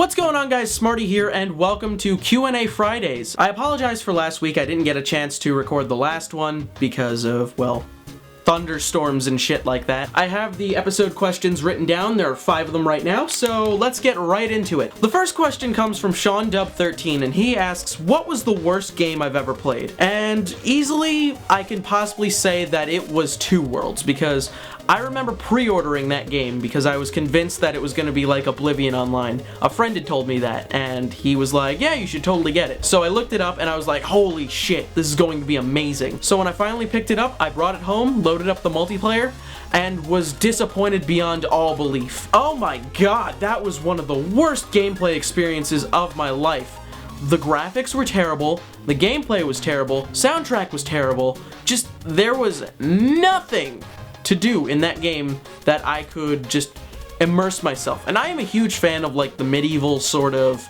What's going on, guys? Smarty here, and welcome to Q&A Fridays. I apologize for last week. I didn't get a chance to record the last one because of, well, thunderstorms and shit like that. I have the episode questions written down. There are 5 of them right now, so let's get right into it. The first question comes from SeanDub13, and he asks, what was the worst game I've ever played? And easily, I can possibly say that it was Two Worlds, because I remember pre-ordering that game because I was convinced that it was going to be like Oblivion Online. A friend had told me that, and he was like, yeah, you should totally get it. So I looked it up, and I was like, holy shit, this is going to be amazing. So when I finally picked it up, I brought it home, loaded up the multiplayer, and was disappointed beyond all belief. Oh my god, that was one of the worst gameplay experiences of my life. The graphics were terrible, the gameplay was terrible, soundtrack was terrible, just there was nothing to do in that game that I could just immerse myself. And I am a huge fan of like the medieval sort of,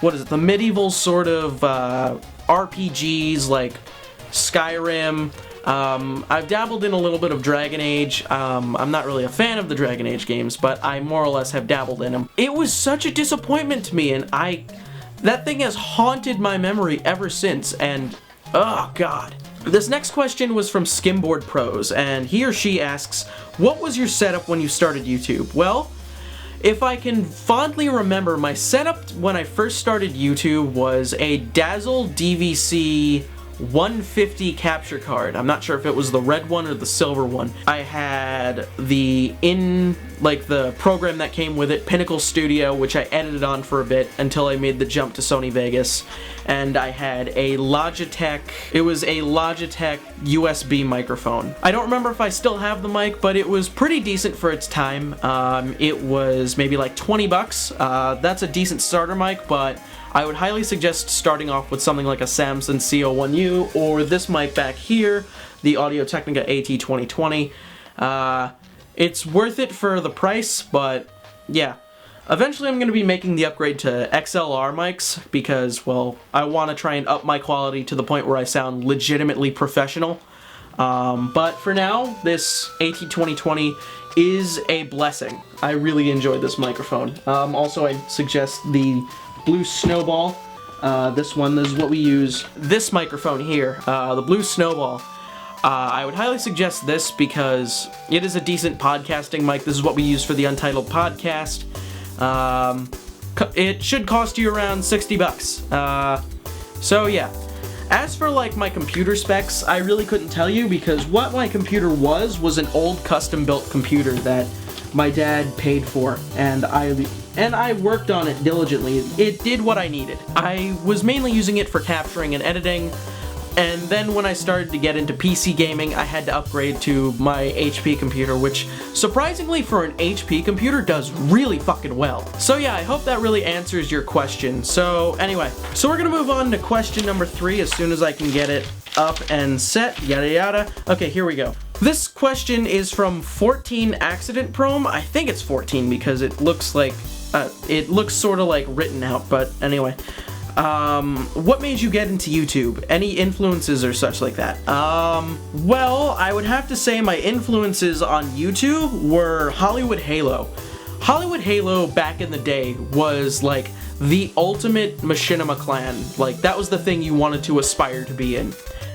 the medieval sort of RPGs like Skyrim. I've dabbled in a little bit of Dragon Age. I'm not really a fan of the Dragon Age games, but I more or less have dabbled in them. It was such a disappointment to me, and that thing has haunted my memory ever since, and oh god. This next question was from Skimboard Pros, and he or she asks, what was your setup when you started YouTube? Well, if I can fondly remember, my setup when I first started YouTube was a Dazzle DVC 150 capture card. I'm not sure if it was the red one or the silver one. I had the program that came with it, Pinnacle Studio, which I edited on for a bit until I made the jump to Sony Vegas. And I had a Logitech, it was a Logitech USB microphone. I don't remember if I still have the mic, but it was pretty decent for its time. It was maybe like 20 bucks. That's a decent starter mic, but I would highly suggest starting off with something like a Samson CO1U or this mic back here, the Audio-Technica AT2020. It's worth it for the price, but yeah. Eventually I'm going to be making the upgrade to XLR mics because, well, I want to try and up my quality to the point where I sound legitimately professional. But for now, this AT2020 is a blessing. I really enjoyed this microphone. Also, I suggest the Blue Snowball. This is what we use. This microphone here, the Blue Snowball. I would highly suggest this because it is a decent podcasting mic. This is what we use for the Untitled podcast. It should cost you around 60 bucks. So yeah. As for like my computer specs, I really couldn't tell you because what my computer was an old custom-built computer that my dad paid for, and I worked on it diligently. It did what I needed. I was mainly using it for capturing and editing, and then when I started to get into PC gaming, I had to upgrade to my HP computer, which surprisingly for an HP computer does really fucking well. So yeah, I hope that really answers your question. So anyway, we're gonna move on to question number 3 as soon as I can get it up and set, yada yada. Okay, here we go. This question is from 14 Accident Prom. I think it's 14 because it looks like, it looks sort of like written out, but anyway. What made you get into YouTube? Any influences or such like that? Well, I would have to say my influences on YouTube were Hollywood Halo. Hollywood Halo back in the day was like the ultimate machinima clan. Like, that was the thing you wanted to aspire to be in.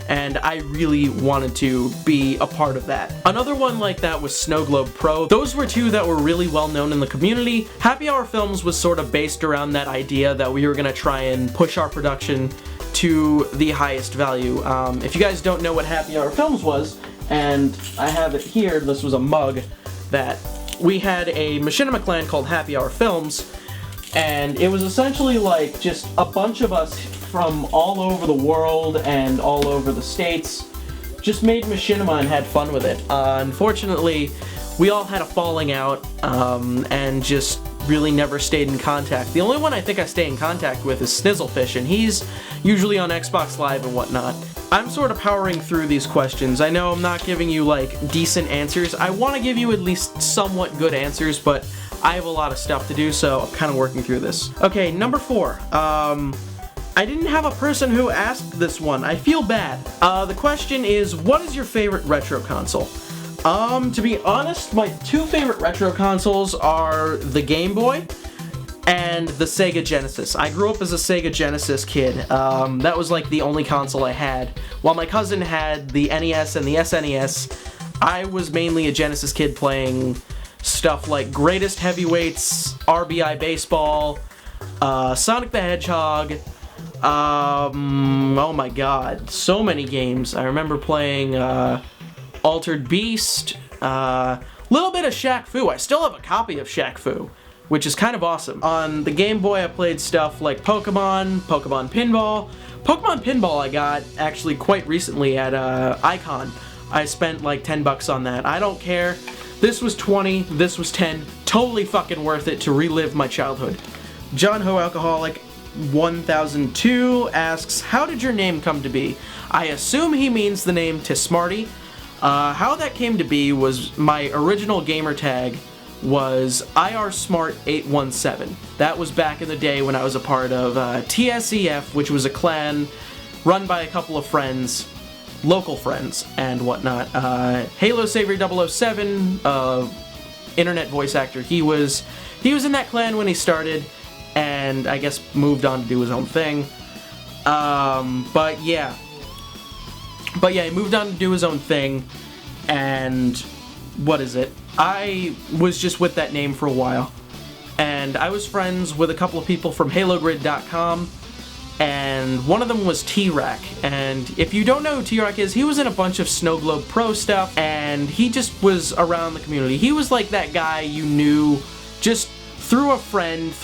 And I really wanted to be a part of that. Another one like that was Snow Globe Pro. Those were 2 that were really well known in the community. Happy Hour Films was sort of based around that idea that we were gonna try and push our production to the highest value. If you guys don't know what Happy Hour Films was, and I have it here, this was a mug that we had a machinima clan called Happy Hour Films, and it was essentially like just a bunch of us from all over the world and all over the states just made machinima and had fun with it. Unfortunately, we all had a falling out and just really never stayed in contact. The only one I think I stay in contact with is Snizzlefish, and he's usually on Xbox Live and whatnot. I'm sort of powering through these questions. I know I'm not giving you like decent answers. I want to give you at least somewhat good answers, but I have a lot of stuff to do, so I'm kind of working through this. Okay, number 4. I didn't have a person who asked this one. I feel bad. The question is, what is your favorite retro console? To be honest, my 2 favorite retro consoles are the Game Boy and the Sega Genesis. I grew up as a Sega Genesis kid. That was like the only console I had. While my cousin had the NES and the SNES, I was mainly a Genesis kid playing stuff like Greatest Heavyweights, RBI Baseball, Sonic the Hedgehog, oh my god, so many games. I remember playing Altered Beast, little bit of Shaq Fu. I still have a copy of Shaq Fu, which is kind of awesome. On the Game Boy, I played stuff like Pokemon, Pokemon Pinball. Pokemon Pinball I got actually quite recently at Icon. I spent like 10 bucks on that. I don't care. This was 20, this was 10. Totally fucking worth it to relive my childhood. John Ho Alcoholic 1002 asks, how did your name come to be? I assume he means the name to Smarty. How that came to be was my original gamer tag was IRSmart817. That was back in the day when I was a part of TSEF, which was a clan run by a couple of friends, local friends and whatnot. Halo Savory 007, internet voice actor, he was in that clan when he started, and I guess moved on to do his own thing. But yeah, he moved on to do his own thing, and what is it? I was just with that name for a while, and I was friends with a couple of people from HaloGrid.com, and one of them was T-Rack, and if you don't know who T-Rack is, he was in a bunch of Snow Globe Pro stuff, and he just was around the community. He was like that guy you knew just through a friend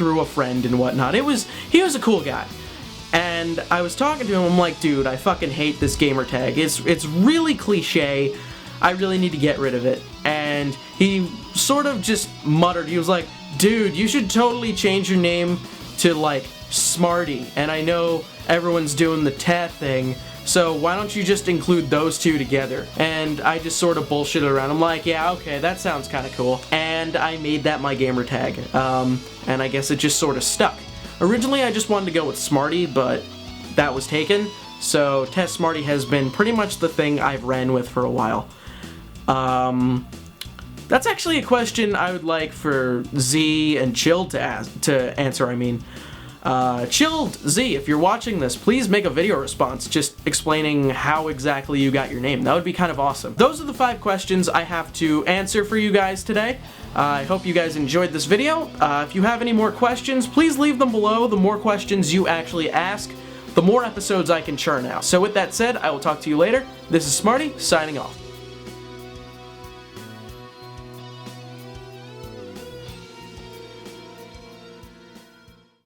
and whatnot. He was a cool guy. And I was talking to him, I'm like, dude, I fucking hate this gamer tag. It's really cliche. I really need to get rid of it. And he sort of just muttered, he was like, dude, you should totally change your name to like Smarty. And I know everyone's doing the tat thing, so why don't you just include those two together? And I just sort of bullshitted around. I'm like, yeah, okay, that sounds kind of cool. And I made that my gamer tag. And I guess it just sort of stuck. Originally, I just wanted to go with Smarty, but that was taken. So Test Smarty has been pretty much the thing I've ran with for a while. That's actually a question I would like for Z and Chilled to answer, I mean. Chilled, Z, if you're watching this, please make a video response just explaining how exactly you got your name. That would be kind of awesome. Those are the 5 questions I have to answer for you guys today. I hope you guys enjoyed this video. If you have any more questions, please leave them below. The more questions you actually ask, the more episodes I can churn out. So with that said, I will talk to you later. This is Smarty, signing off.